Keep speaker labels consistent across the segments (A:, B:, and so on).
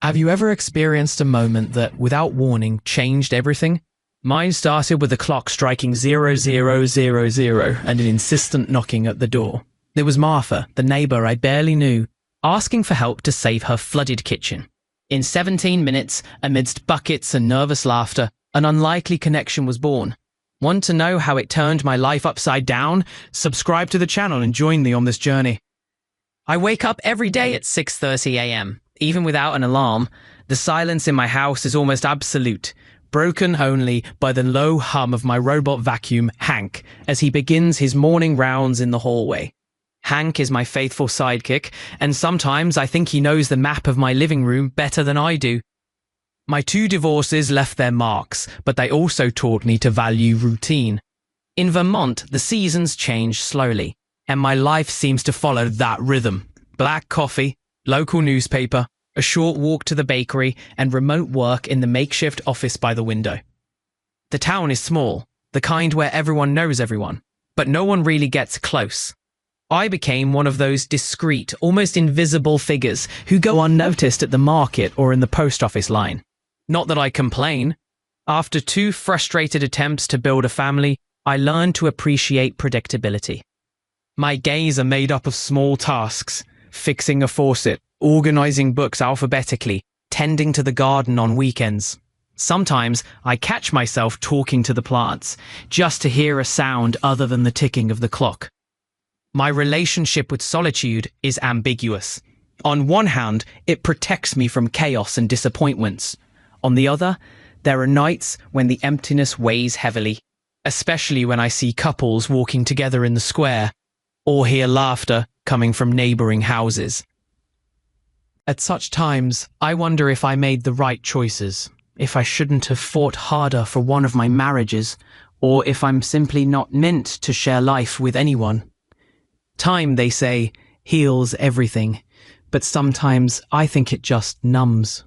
A: Have you ever experienced a moment that, without warning, changed everything? Mine started with the clock striking 0000 and an insistent knocking at the door. It was Martha, the neighbour I barely knew, asking for help to save her flooded kitchen. In 17 minutes, amidst buckets and nervous laughter, an unlikely connection was born. Want to know how it turned my life upside down? Subscribe to the channel and join me on this journey. I wake up every day at 6:30 a.m. Even without an alarm, the silence in my house is almost absolute, broken only by the low hum of my robot vacuum, Hank, as he begins his morning rounds in the hallway. Hank is my faithful sidekick, and sometimes I think he knows the map of my living room better than I do. My 2 divorces left their marks, but they also taught me to value routine. In Vermont, the seasons change slowly, and my life seems to follow that rhythm. Black coffee, local newspaper, a short walk to the bakery, and remote work in the makeshift office by the window. The town is small, the kind where everyone knows everyone, but no one really gets close. I became one of those discreet, almost invisible figures who go unnoticed at the market or in the post office line. Not that I complain. After 2 frustrated attempts to build a family, I learned to appreciate predictability. My days are made up of small tasks: fixing a faucet, organizing books alphabetically, tending to the garden on weekends. Sometimes I catch myself talking to the plants, just to hear a sound other than the ticking of the clock. My relationship with solitude is ambiguous. On one hand, it protects me from chaos and disappointments. On the other, there are nights when the emptiness weighs heavily, especially when I see couples walking together in the square, or hear laughter coming from neighboring houses. At such times, I wonder if I made the right choices, if I shouldn't have fought harder for one of my marriages, or if I'm simply not meant to share life with anyone. Time, they say, heals everything, but sometimes I think it just numbs.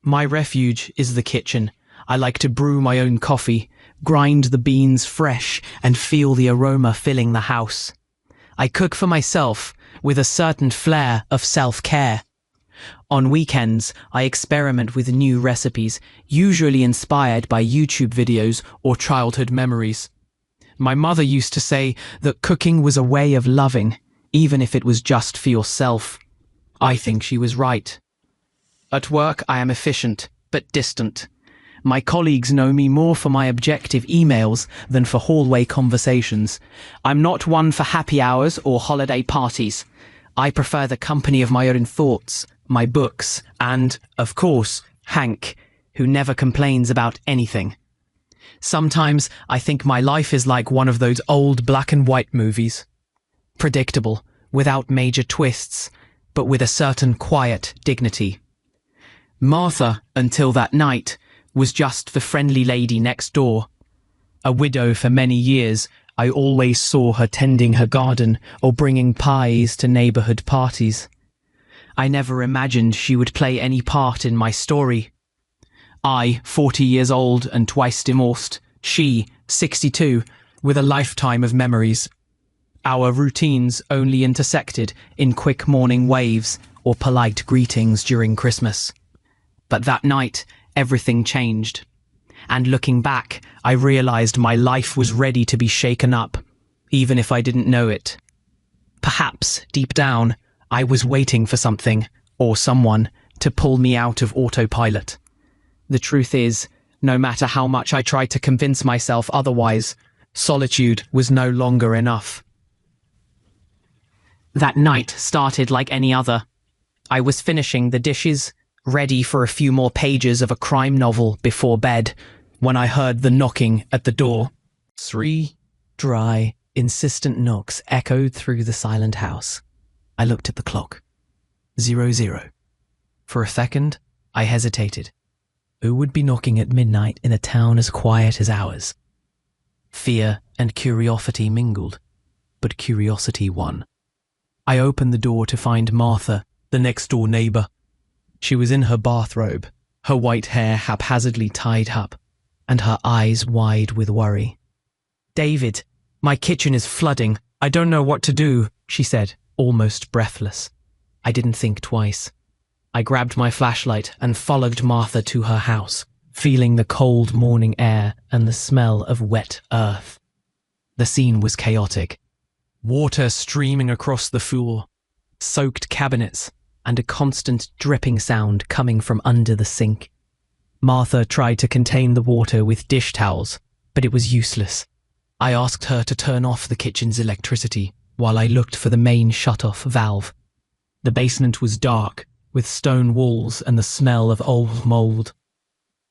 A: My refuge is the kitchen. I like to brew my own coffee, grind the beans fresh, and feel the aroma filling the house. I cook for myself with a certain flair of self-care. On weekends, I experiment with new recipes, usually inspired by YouTube videos or childhood memories. My mother used to say that cooking was a way of loving, even if it was just for yourself. I think she was right. At work, I am efficient, but distant. My colleagues know me more for my objective emails than for hallway conversations. I'm not one for happy hours or holiday parties. I prefer the company of my own thoughts, my books, and, of course, Hank, who never complains about anything. Sometimes I think my life is like one of those old black and white movies. Predictable, without major twists, but with a certain quiet dignity. Martha, until that night, was just the friendly lady next door. A widow for many years, I always saw her tending her garden or bringing pies to neighborhood parties. I never imagined she would play any part in my story. I, 40 years old and twice divorced, she, 62, with a lifetime of memories. Our routines only intersected in quick morning waves or polite greetings during Christmas. But that night, everything changed. And looking back, I realized my life was ready to be shaken up, even if I didn't know it. Perhaps, deep down, I was waiting for something, or someone, to pull me out of autopilot. The truth is, no matter how much I tried to convince myself otherwise, solitude was no longer enough. That night started like any other. I was finishing the dishes, ready for a few more pages of a crime novel before bed, when I heard the knocking at the door. 3 dry, insistent knocks echoed through the silent house. I looked at the clock. 00. For a second, I hesitated. Who would be knocking at midnight in a town as quiet as ours? Fear and curiosity mingled, but curiosity won. I opened the door to find Martha, the next-door neighbor. She was in her bathrobe, her white hair haphazardly tied up, and her eyes wide with worry. "David, my kitchen is flooding. I don't know what to do," she said, almost breathless. I didn't think twice. I grabbed my flashlight and followed Martha to her house, feeling the cold morning air and the smell of wet earth. The scene was chaotic. Water streaming across the floor, soaked cabinets, and a constant dripping sound coming from under the sink. Martha tried to contain the water with dish towels, but it was useless. I asked her to turn off the kitchen's electricity while I looked for the main shut-off valve. The basement was dark, with stone walls and the smell of old mold.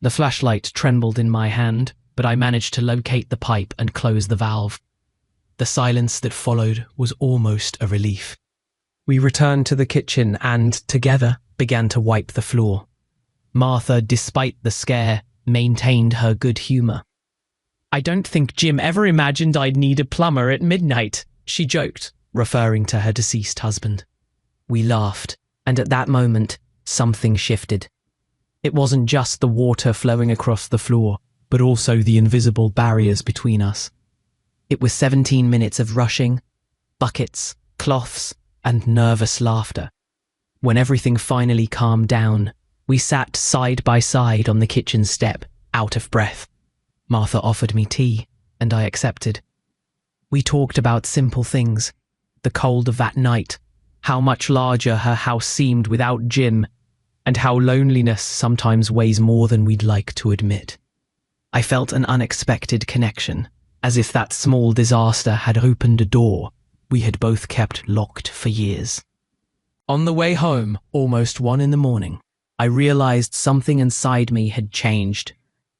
A: The flashlight trembled in my hand, but I managed to locate the pipe and close the valve. The silence that followed was almost a relief. We returned to the kitchen and, together, began to wipe the floor. Martha, despite the scare, maintained her good humour. "I don't think Jim ever imagined I'd need a plumber at midnight," she joked, referring to her deceased husband. We laughed, and at that moment, something shifted. It wasn't just the water flowing across the floor, but also the invisible barriers between us. It was 17 minutes of rushing, buckets, cloths, and nervous laughter. When everything finally calmed down, we sat side by side on the kitchen step, out of breath. Martha offered me tea, and I accepted. We talked about simple things, the cold of that night, how much larger her house seemed without Jim, and how loneliness sometimes weighs more than we'd like to admit. I felt an unexpected connection, as if that small disaster had opened a door we had both kept locked for years. On the way home, almost 1 a.m, I realized something inside me had changed.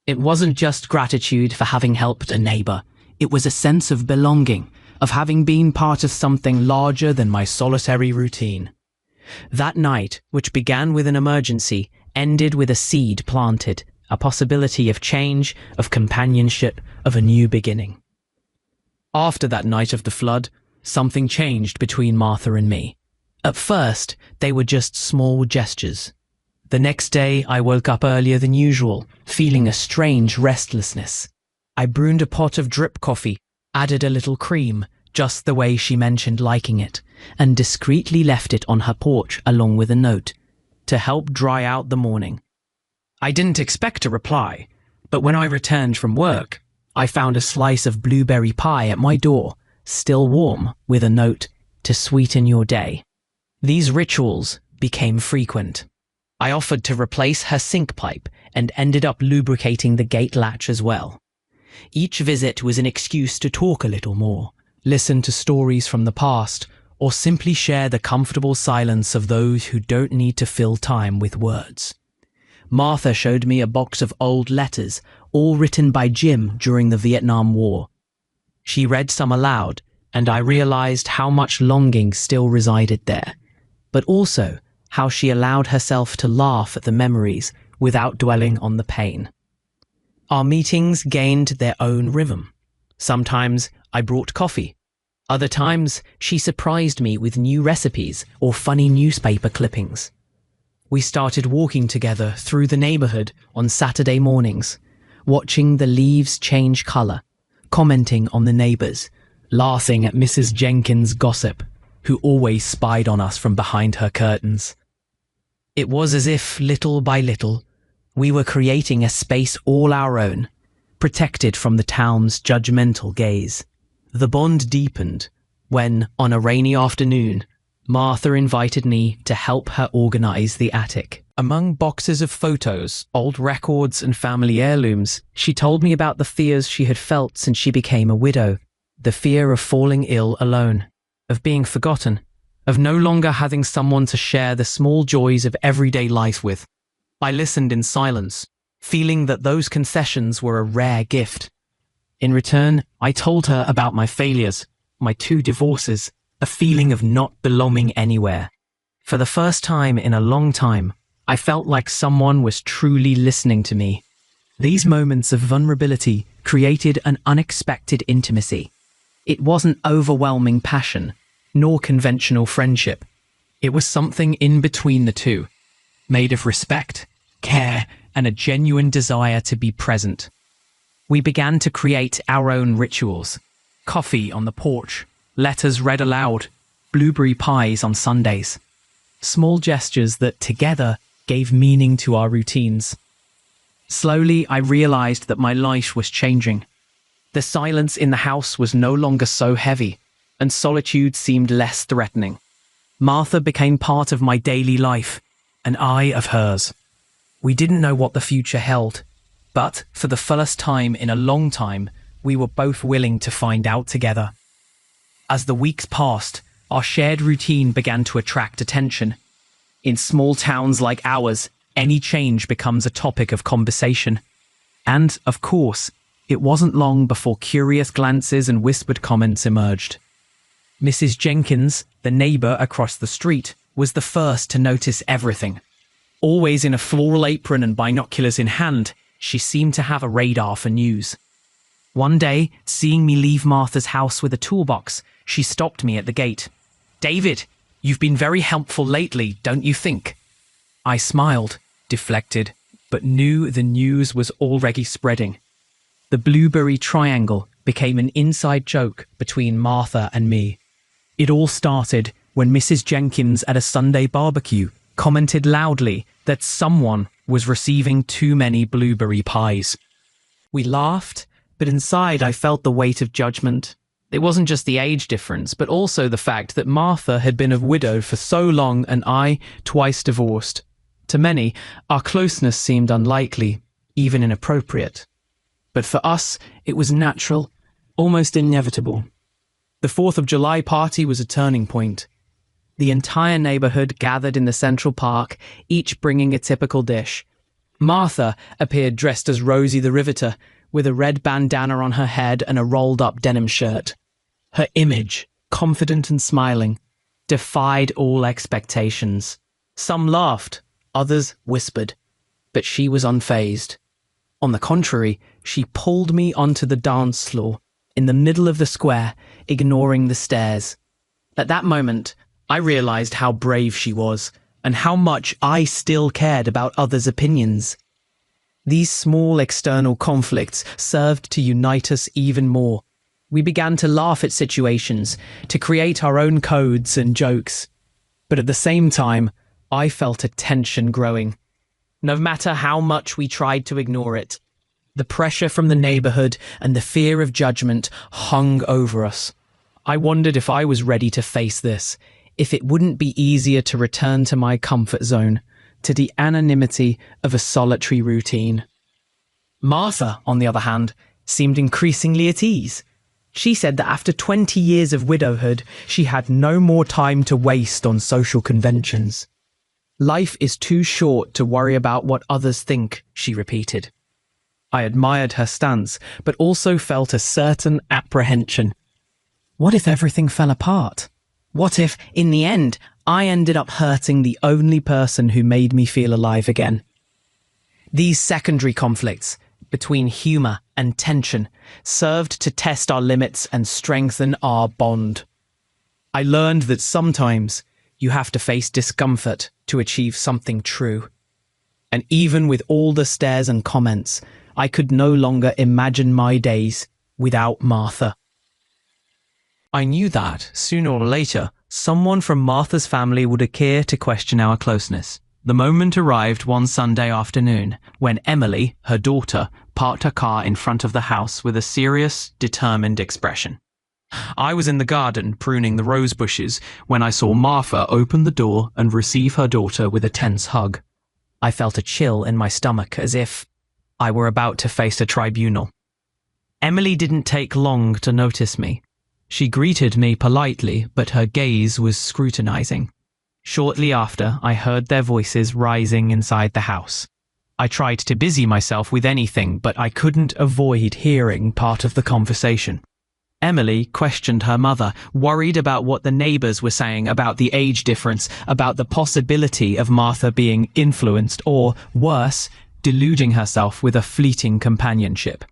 A: It wasn't just gratitude for having helped a neighbor. It was a sense of belonging, of having been part of something larger than my solitary routine. That night, which began with an emergency, ended with a seed planted, a possibility of change, of companionship, of a new beginning. After that night of the flood, something changed between Martha and me. At first, they were just small gestures. The next day, I woke up earlier than usual, feeling a strange restlessness. I brewed a pot of drip coffee, added a little cream, just the way she mentioned liking it, and discreetly left it on her porch along with a note, to help dry out the morning. I didn't expect a reply, but when I returned from work, I found a slice of blueberry pie at my door, still warm, with a note, to sweeten your day. These rituals became frequent. I offered to replace her sink pipe and ended up lubricating the gate latch as well. Each visit was an excuse to talk a little more, listen to stories from the past, or simply share the comfortable silence of those who don't need to fill time with words. Martha showed me a box of old letters, all written by Jim during the Vietnam War. She read some aloud, and I realized how much longing still resided there, but also how she allowed herself to laugh at the memories without dwelling on the pain. Our meetings gained their own rhythm. Sometimes I brought coffee. Other times she surprised me with new recipes or funny newspaper clippings. We started walking together through the neighborhood on Saturday mornings, watching the leaves change color, commenting on the neighbors, laughing at Mrs. Jenkins' gossip, who always spied on us from behind her curtains. It was as if, little by little, we were creating a space all our own, protected from the town's judgmental gaze. The bond deepened when, on a rainy afternoon, Martha invited me to help her organize the attic. Among boxes of photos, old records, and family heirlooms, she told me about the fears she had felt since she became a widow. The fear of falling ill alone, of being forgotten, of no longer having someone to share the small joys of everyday life with. I listened in silence, feeling that those concessions were a rare gift. In return, I told her about my failures, my 2 divorces, a feeling of not belonging anywhere. For the first time in a long time, I felt like someone was truly listening to me. These moments of vulnerability created an unexpected intimacy. It wasn't overwhelming passion, nor conventional friendship. It was something in between the two, made of respect, care, and a genuine desire to be present. We began to create our own rituals. Coffee on the porch, letters read aloud, blueberry pies on Sundays. small gestures that together gave meaning to our routines. Slowly, I realized that my life was changing. The silence in the house was no longer so heavy, and solitude seemed less threatening. Martha became part of my daily life, and I of hers. We didn't know what the future held, but for the first time in a long time, we were both willing to find out together. As the weeks passed, our shared routine began to attract attention. In small towns like ours, any change becomes a topic of conversation. And, of course, it wasn't long before curious glances and whispered comments emerged. Mrs. Jenkins, the neighbour across the street, was the first to notice everything. Always in a floral apron and binoculars in hand, she seemed to have a radar for news. One day, seeing me leave Martha's house with a toolbox, she stopped me at the gate. "David, you've been very helpful lately, don't you think?" I smiled, deflected, but knew the news was already spreading. The blueberry triangle became an inside joke between Martha and me. It all started when Mrs. Jenkins at a Sunday barbecue commented loudly that someone was receiving too many blueberry pies. We laughed, but inside I felt the weight of judgment. It wasn't just the age difference, but also the fact that Martha had been a widow for so long and I twice divorced. To many, our closeness seemed unlikely, even inappropriate. But for us, it was natural, almost inevitable. The 4th of July party was a turning point. The entire neighborhood gathered in the Central Park, each bringing a typical dish. Martha appeared dressed as Rosie the Riveter, with a red bandana on her head and a rolled-up denim shirt. Her image, confident and smiling, defied all expectations. Some laughed, others whispered, but she was unfazed. On the contrary, she pulled me onto the dance floor, in the middle of the square, ignoring the stares. At that moment, I realized how brave she was, and how much I still cared about others' opinions. These small external conflicts served to unite us even more. We began to laugh at situations, to create our own codes and jokes. But at the same time, I felt a tension growing. No matter how much we tried to ignore it, the pressure from the neighborhood and the fear of judgment hung over us. I wondered if I was ready to face this, if it wouldn't be easier to return to my comfort zone, to the anonymity of a solitary routine. Martha, on the other hand, seemed increasingly at ease. She said that after 20 years of widowhood, she had no more time to waste on social conventions. "Life is too short to worry about what others think," she repeated. I admired her stance, but also felt a certain apprehension. What if everything fell apart? What if, in the end, I ended up hurting the only person who made me feel alive again? These secondary conflicts, between humor and tension, served to test our limits and strengthen our bond. I learned that sometimes you have to face discomfort to achieve something true. And even with all the stares and comments, I could no longer imagine my days without Martha. I knew that, sooner or later, someone from Martha's family would appear to question our closeness. The moment arrived one Sunday afternoon, when Emily, her daughter, parked her car in front of the house with a serious, determined expression. I was in the garden, pruning the rose bushes, when I saw Martha open the door and receive her daughter with a tense hug. I felt a chill in my stomach, as if I were about to face a tribunal. Emily didn't take long to notice me. She greeted me politely, but her gaze was scrutinizing. Shortly after, I heard their voices rising inside the house. I tried to busy myself with anything, but I couldn't avoid hearing part of the conversation. Emily questioned her mother, worried about what the neighbors were saying about the age difference, about the possibility of Martha being influenced or, worse, deluding herself with a fleeting companionship.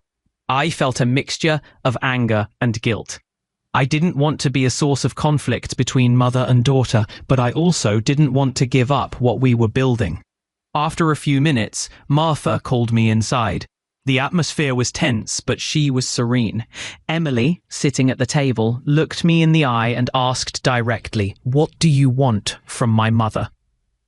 A: I felt a mixture of anger and guilt. I didn't want to be a source of conflict between mother and daughter, but I also didn't want to give up what we were building. After a few minutes, Martha called me inside. The atmosphere was tense, but she was serene. Emily, sitting at the table, looked me in the eye and asked directly, "What do you want from my mother?"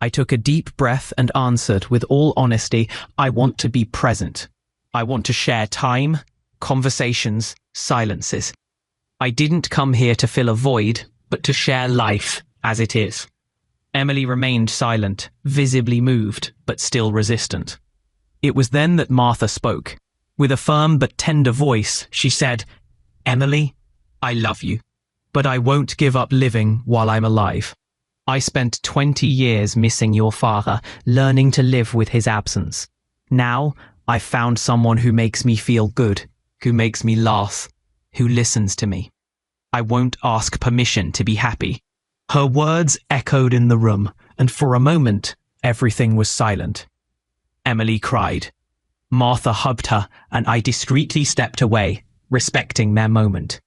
A: I took a deep breath and answered with all honesty, I want to be present. I want to share time, conversations, silences. I didn't come here to fill a void, but to share life as it is. Emily remained silent, visibly moved, but still resistant. It was then that Martha spoke. With a firm but tender voice, she said, Emily, I love you, but I won't give up living while I'm alive. I spent 20 years missing your father, learning to live with his absence. Now, I've found someone who makes me feel good, who makes me laugh, who listens to me. I won't ask permission to be happy. Her words echoed in the room, and for a moment, everything was silent. Emily cried. Martha hugged her, and I discreetly stepped away, respecting their moment.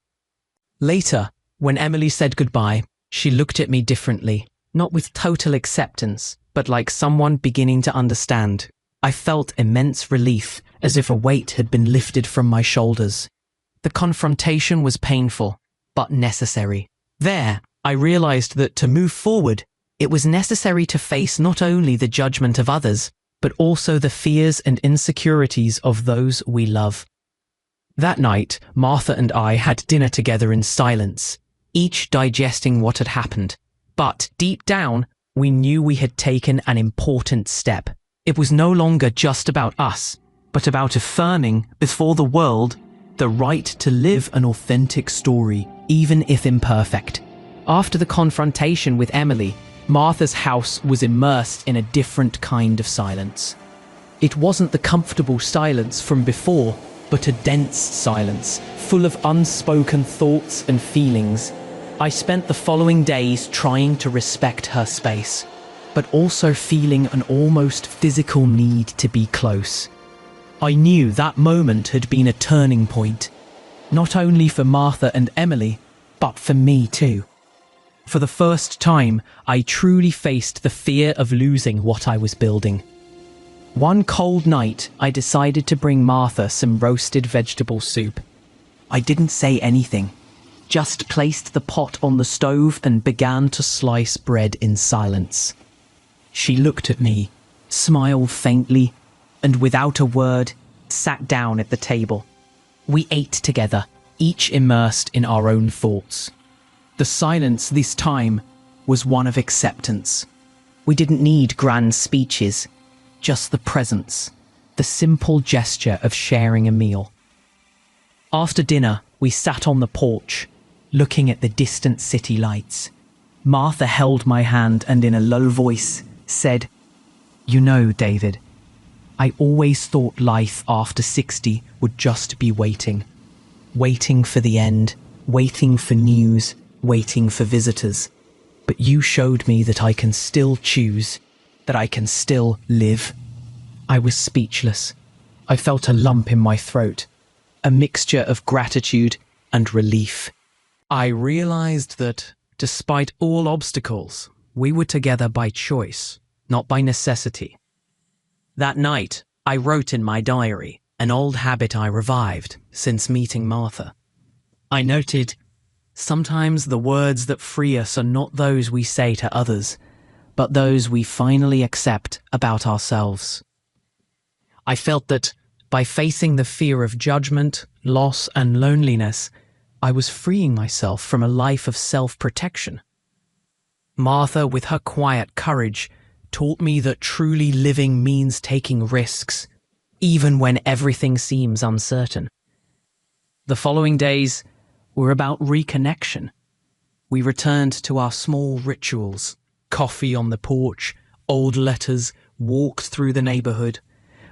A: Later, when Emily said goodbye, she looked at me differently, not with total acceptance, but like someone beginning to understand. I felt immense relief, as if a weight had been lifted from my shoulders. The confrontation was painful, but necessary. There, I realized that to move forward, it was necessary to face not only the judgment of others, but also the fears and insecurities of those we love. That night, Martha and I had dinner together in silence, each digesting what had happened. But deep down, we knew we had taken an important step. It was no longer just about us, but about affirming before the world the right to live an authentic story, even if imperfect. After the confrontation with Emily, Martha's house was immersed in a different kind of silence. It wasn't the comfortable silence from before, but a dense silence, full of unspoken thoughts and feelings. I spent the following days trying to respect her space, but also feeling an almost physical need to be close. I knew that moment had been a turning point, not only for Martha and Emily, but for me too. For the first time, I truly faced the fear of losing what I was building. One cold night, I decided to bring Martha some roasted vegetable soup. I didn't say anything, just placed the pot on the stove and began to slice bread in silence. She looked at me, smiled faintly, and without a word, sat down at the table. We ate together, each immersed in our own thoughts. The silence this time was one of acceptance. We didn't need grand speeches, just the presence, the simple gesture of sharing a meal. After dinner, we sat on the porch, looking at the distant city lights. Martha held my hand and in a low voice said, You know, David, I always thought life after 60 would just be waiting. Waiting for the end, waiting for news, waiting for visitors. But you showed me that I can still choose, that I can still live. I was speechless. I felt a lump in my throat, a mixture of gratitude and relief. I realized that, despite all obstacles, we were together by choice, not by necessity. That night, I wrote in my diary, an old habit I revived since meeting Martha. I noted, sometimes the words that free us are not those we say to others, but those we finally accept about ourselves. I felt that, by facing the fear of judgment, loss, and loneliness, I was freeing myself from a life of self-protection. Martha, with her quiet courage, taught me that truly living means taking risks, even when everything seems uncertain. The following days were about reconnection. We returned to our small rituals, coffee on the porch, old letters, walked through the neighborhood.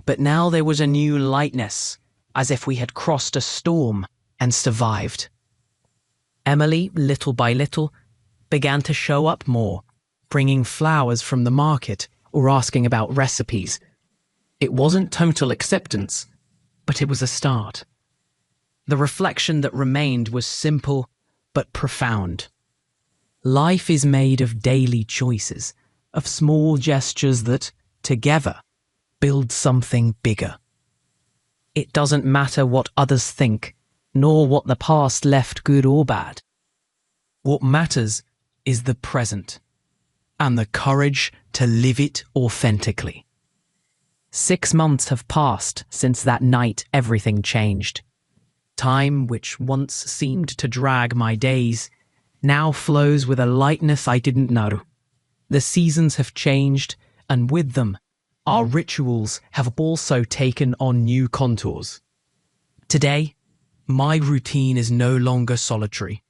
A: But now there was a new lightness, as if we had crossed a storm and survived. Emily, little by little, began to show up more, bringing flowers from the market or asking about recipes. It wasn't total acceptance, but it was a start. The reflection that remained was simple but profound. Life is made of daily choices, of small gestures that, together, build something bigger. It doesn't matter what others think, nor what the past left good or bad. What matters is the present. and the courage to live it authentically. 6 months have passed since that night everything changed. Time, which once seemed to drag my days, now flows with a lightness I didn't know. The seasons have changed, and with them, our rituals have also taken on new contours. Today, my routine is no longer solitary.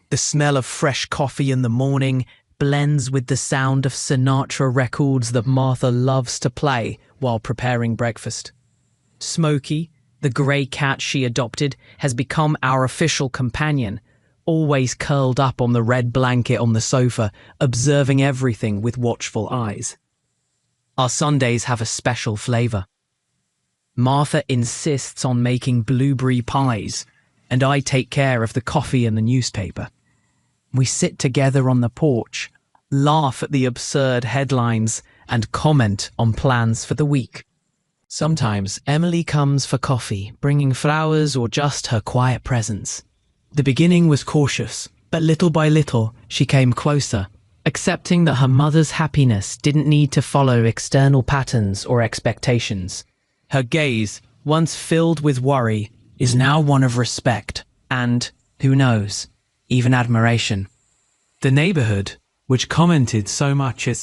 A: The smell of fresh coffee in the morning blends with the sound of Sinatra records that Martha loves to play while preparing breakfast. Smokey, the grey cat she adopted, has become our official companion, always curled up on the red blanket on the sofa, observing everything with watchful eyes. Our Sundays have a special flavour. Martha insists on making blueberry pies, and I take care of the coffee and the newspaper. We sit together on the porch, laugh at the absurd headlines, and comment on plans for the week. Sometimes Emily comes for coffee, bringing flowers or just her quiet presence. The beginning was cautious, but little by little she came closer, accepting that her mother's happiness didn't need to follow external patterns or expectations. Her gaze, once filled with worry, is now one of respect and, who knows, even admiration. The neighborhood, which commented so much at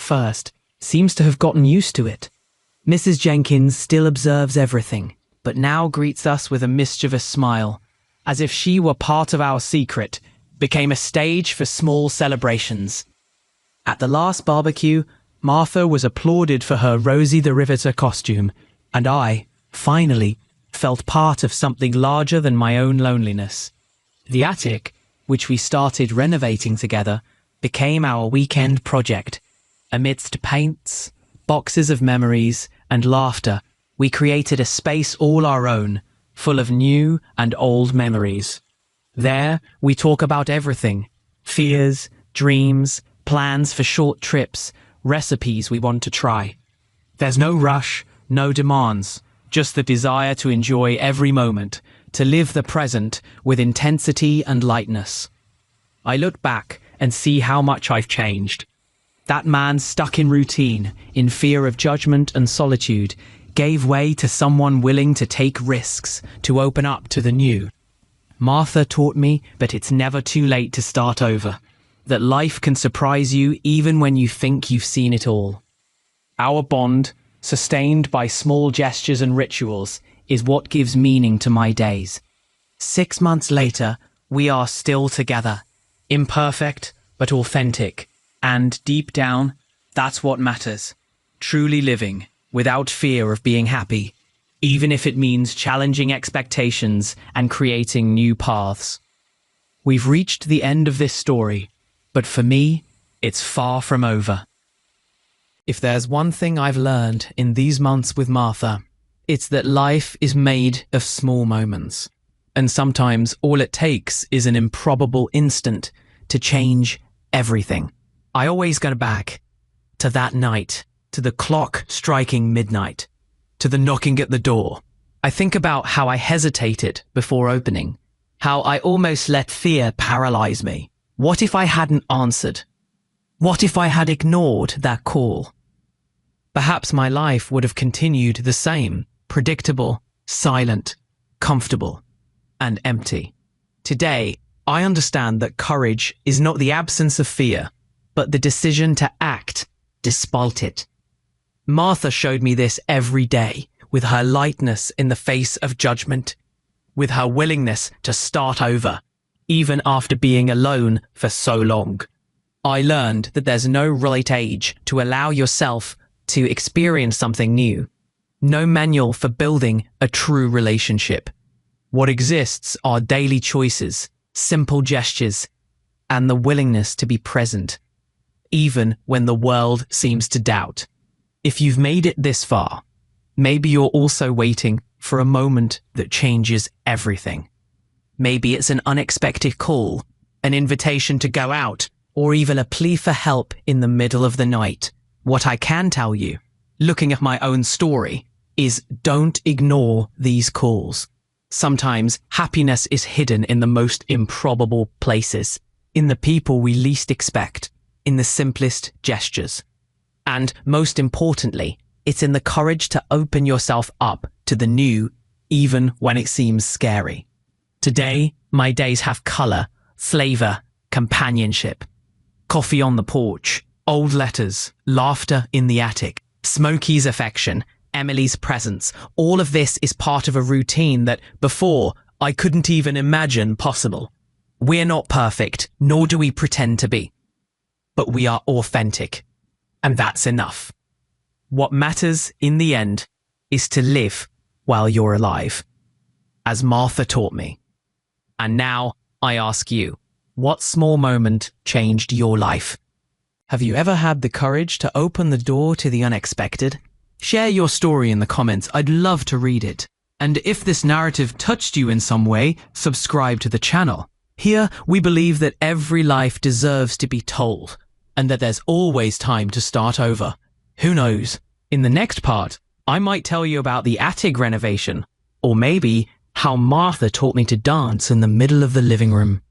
A: first, seems to have gotten used to it. Mrs. Jenkins still observes everything, but now greets us with a mischievous smile, as if she were part of our secret, became a stage for small celebrations. At the last barbecue, Martha was applauded for her Rosie the Riveter costume, and I, finally, felt part of something larger than my own loneliness. The attic, which we started renovating together, became our weekend project. Amidst paints, boxes of memories, and laughter, we created a space all our own, full of new and old memories. There, we talk about everything: fears, dreams, plans for short trips, recipes we want to try. There's no rush, no demands, just the desire to enjoy every moment, to live the present with intensity and lightness. I look back and see how much I've changed. That man stuck in routine, in fear of judgment and solitude, gave way to someone willing to take risks, to open up to the new. Martha taught me that it's never too late to start over, that life can surprise you even when you think you've seen it all. Our bond, sustained by small gestures and rituals, is what gives meaning to my days. 6 months later, we are still together, imperfect but authentic, and deep down, that's what matters. Truly living, without fear of being happy, even if it means challenging expectations and creating new paths. We've reached the end of this story, but for me, it's far from over. If there's one thing I've learned in these months with Martha, it's that life is made of small moments. And sometimes all it takes is an improbable instant to change everything. I always go back to that night, to the clock striking midnight, to the knocking at the door. I think about how I hesitated before opening, how I almost let fear paralyze me. What if I hadn't answered? What if I had ignored that call? Perhaps my life would have continued the same, predictable, silent, comfortable, and empty. Today, I understand that courage is not the absence of fear, but the decision to act despite it. Martha showed me this every day, with her lightness in the face of judgment, with her willingness to start over, even after being alone for so long. I learned that there's no right age to allow yourself to experience something new. No manual for building a true relationship. What exists are daily choices, simple gestures, and the willingness to be present, even when the world seems to doubt. If you've made it this far, maybe you're also waiting for a moment that changes everything. Maybe it's an unexpected call, an invitation to go out, or even a plea for help in the middle of the night. What I can tell you, looking at my own story, is don't ignore these calls. Sometimes happiness is hidden in the most improbable places, in the people we least expect, in the simplest gestures. And most importantly, it's in the courage to open yourself up to the new, even when it seems scary. Today, my days have color, flavor, companionship. Coffee on the porch, old letters, laughter in the attic, Smokey's affection, Emily's presence. All of this is part of a routine that before I couldn't even imagine possible. We're not perfect, nor do we pretend to be. But we are authentic, and that's enough. What matters in the end is to live while you're alive, as Martha taught me. And now I ask you, what small moment changed your life? Have you ever had the courage to open the door to the unexpected? Share your story in the comments. I'd love to read it. And if this narrative touched you in some way, subscribe to the channel. Here, we believe that every life deserves to be told, and that there's always time to start over. Who knows? In the next part, I might tell you about the attic renovation, or maybe how Martha taught me to dance in the middle of the living room.